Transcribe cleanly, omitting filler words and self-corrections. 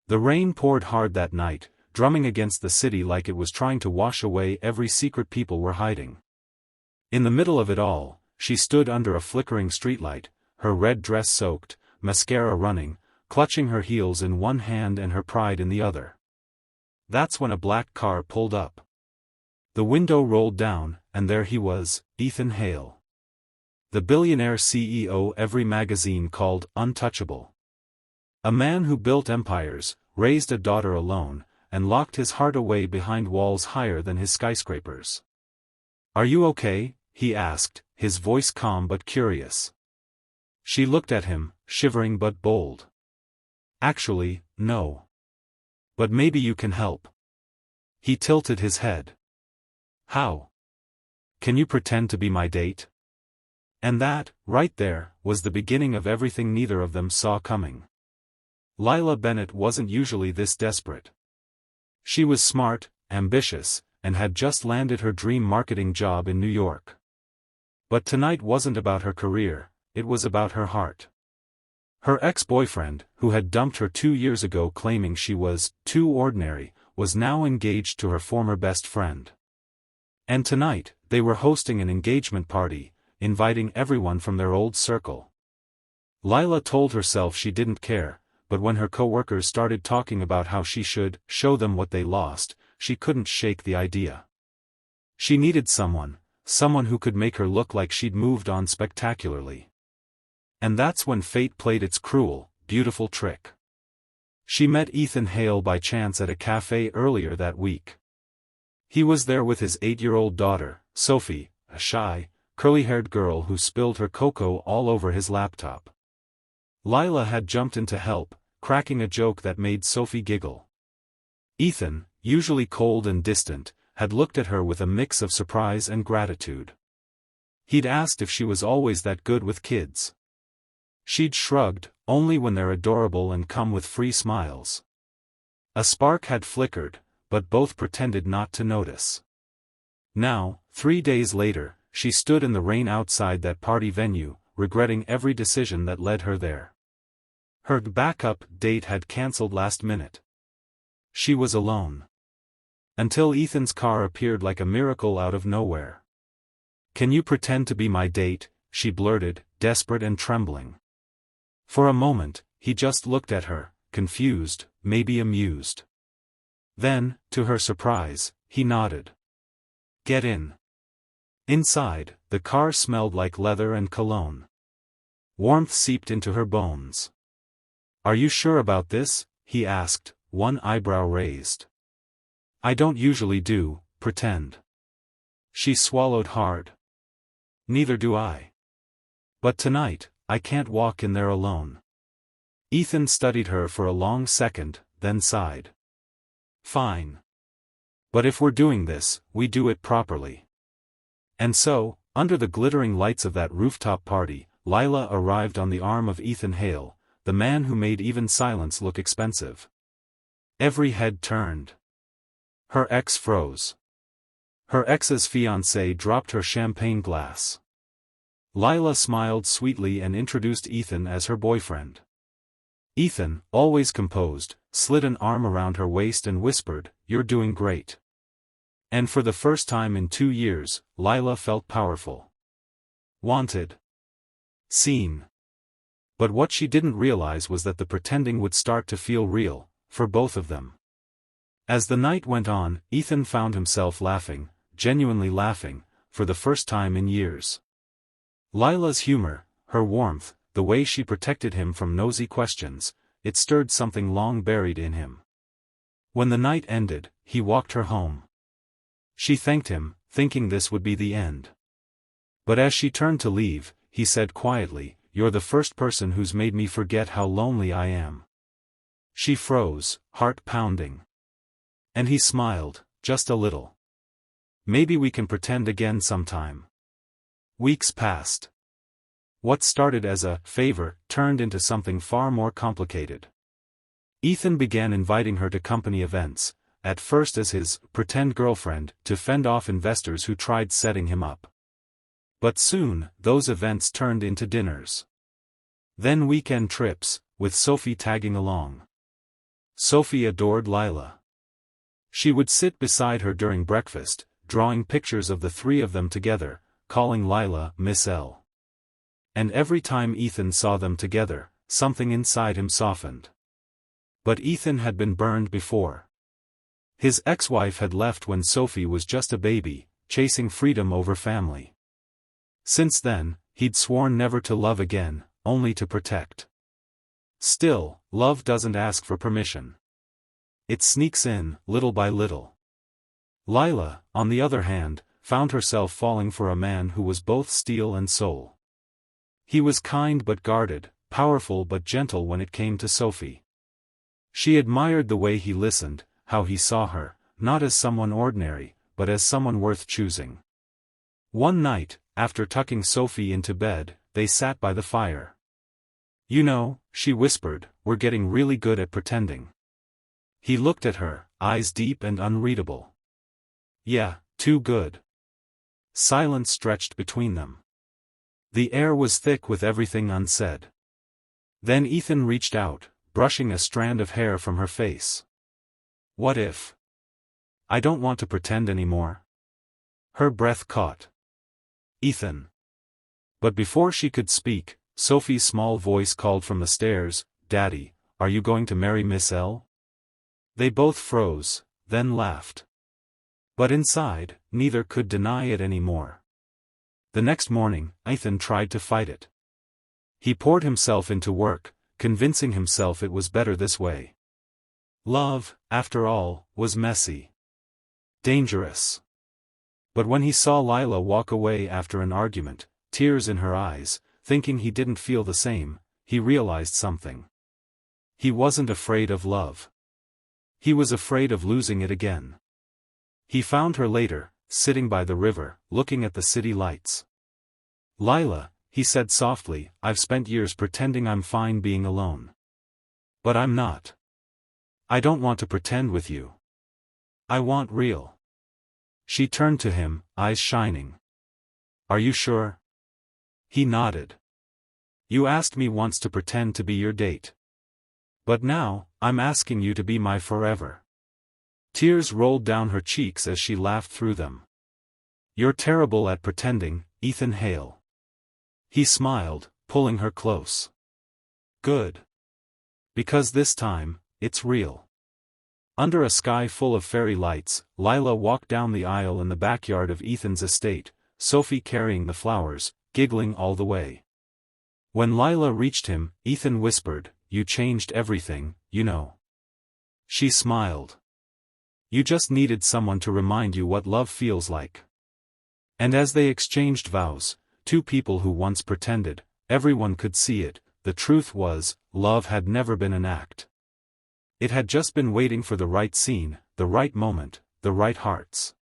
The rain poured hard that night, drumming against the city like it was trying to wash away every secret people were hiding. In the middle of it all, she stood under a flickering streetlight, her red dress soaked, mascara running, clutching her heels in one hand and her pride in the other. That's when a black car pulled up. The window rolled down, and there he was, Ethan Hale. The billionaire CEO every magazine called untouchable. A man who built empires, raised a daughter alone, and locked his heart away behind walls higher than his skyscrapers. "Are you okay?" he asked, his voice calm but curious. She looked at him, shivering but bold. "Actually, no. But maybe you can help." He tilted his head. "How? Can you pretend to be my date?" And that, right there, was the beginning of everything neither of them saw coming. Lila Bennett wasn't usually this desperate. She was smart, ambitious, and had just landed her dream marketing job in New York. But tonight wasn't about her career, it was about her heart. Her ex-boyfriend, who had dumped her 2 years ago claiming she was too ordinary, was now engaged to her former best friend. And tonight, they were hosting an engagement party, inviting everyone from their old circle. Lila told herself she didn't care, but when her coworkers started talking about how she should show them what they lost, she couldn't shake the idea. She needed someone who could make her look like she'd moved on spectacularly. And that's when fate played its cruel, beautiful trick. She met Ethan Hale by chance at a cafe earlier that week. He was there with his 8-year-old daughter, Sophie, a shy, curly-haired girl who spilled her cocoa all over his laptop. Lila had jumped in to help, cracking a joke that made Sophie giggle. Ethan, usually cold and distant, had looked at her with a mix of surprise and gratitude. He'd asked if she was always that good with kids. She'd shrugged, only when they're adorable and come with free smiles. A spark had flickered, but both pretended not to notice. Now, 3 days later, she stood in the rain outside that party venue, regretting every decision that led her there. Her backup date had cancelled last minute. She was alone. Until Ethan's car appeared like a miracle out of nowhere. "Can you pretend to be my date?" she blurted, desperate and trembling. For a moment, he just looked at her, confused, maybe amused. Then, to her surprise, he nodded. "Get in." Inside, the car smelled like leather and cologne. Warmth seeped into her bones. "Are you sure about this?" he asked, one eyebrow raised. "I don't usually pretend." She swallowed hard. "Neither do I. But tonight, I can't walk in there alone." Ethan studied her for a long second, then sighed. "Fine. But if we're doing this, we do it properly." And so, under the glittering lights of that rooftop party, Lila arrived on the arm of Ethan Hale, the man who made even silence look expensive. Every head turned. Her ex froze. Her ex's fiancé dropped her champagne glass. Lila smiled sweetly and introduced Ethan as her boyfriend. Ethan, always composed, slid an arm around her waist and whispered, "You're doing great." And for the first time in 2 years, Lila felt powerful. Wanted. Seen. But what she didn't realize was that the pretending would start to feel real, for both of them. As the night went on, Ethan found himself laughing, genuinely laughing, for the first time in years. Lila's humor, her warmth, the way she protected him from nosy questions, it stirred something long buried in him. When the night ended, he walked her home. She thanked him, thinking this would be the end. But as she turned to leave, he said quietly, "You're the first person who's made me forget how lonely I am." She froze, heart pounding. And he smiled, just a little. "Maybe we can pretend again sometime." Weeks passed. What started as a favor turned into something far more complicated. Ethan began inviting her to company events, at first as his pretend girlfriend, to fend off investors who tried setting him up. But soon, those events turned into dinners. Then weekend trips, with Sophie tagging along. Sophie adored Lila. She would sit beside her during breakfast, drawing pictures of the three of them together, calling Lila Miss L. And every time Ethan saw them together, something inside him softened. But Ethan had been burned before. His ex-wife had left when Sophie was just a baby, chasing freedom over family. Since then, he'd sworn never to love again, only to protect. Still, love doesn't ask for permission. It sneaks in, little by little. Lila, on the other hand, found herself falling for a man who was both steel and soul. He was kind but guarded, powerful but gentle when it came to Sophie. She admired the way he listened, how he saw her, not as someone ordinary, but as someone worth choosing. One night, after tucking Sophie into bed, they sat by the fire. "You know," she whispered, "we're getting really good at pretending." He looked at her, eyes deep and unreadable. "Yeah, too good." Silence stretched between them. The air was thick with everything unsaid. Then Ethan reached out, brushing a strand of hair from her face. "What if? I don't want to pretend anymore." Her breath caught. "Ethan." But before she could speak, Sophie's small voice called from the stairs, "Daddy, are you going to marry Miss L?" They both froze, then laughed. But inside, neither could deny it anymore. The next morning, Ethan tried to fight it. He poured himself into work, convincing himself it was better this way. Love, after all, was messy. Dangerous. But when he saw Lila walk away after an argument, tears in her eyes, thinking he didn't feel the same, he realized something. He wasn't afraid of love. He was afraid of losing it again. He found her later, sitting by the river, looking at the city lights. "Lila," he said softly, "I've spent years pretending I'm fine being alone. But I'm not. I don't want to pretend with you. I want real." She turned to him, eyes shining. "Are you sure?" He nodded. "You asked me once to pretend to be your date. But now, I'm asking you to be my forever." Tears rolled down her cheeks as she laughed through them. "You're terrible at pretending, Ethan Hale." He smiled, pulling her close. "Good. Because this time, it's real." Under a sky full of fairy lights, Lila walked down the aisle in the backyard of Ethan's estate, Sophie carrying the flowers, giggling all the way. When Lila reached him, Ethan whispered, "You changed everything, you know." She smiled. "You just needed someone to remind you what love feels like." And as they exchanged vows, two people who once pretended, everyone could see it, the truth was, love had never been an act. It had just been waiting for the right scene, the right moment, the right hearts.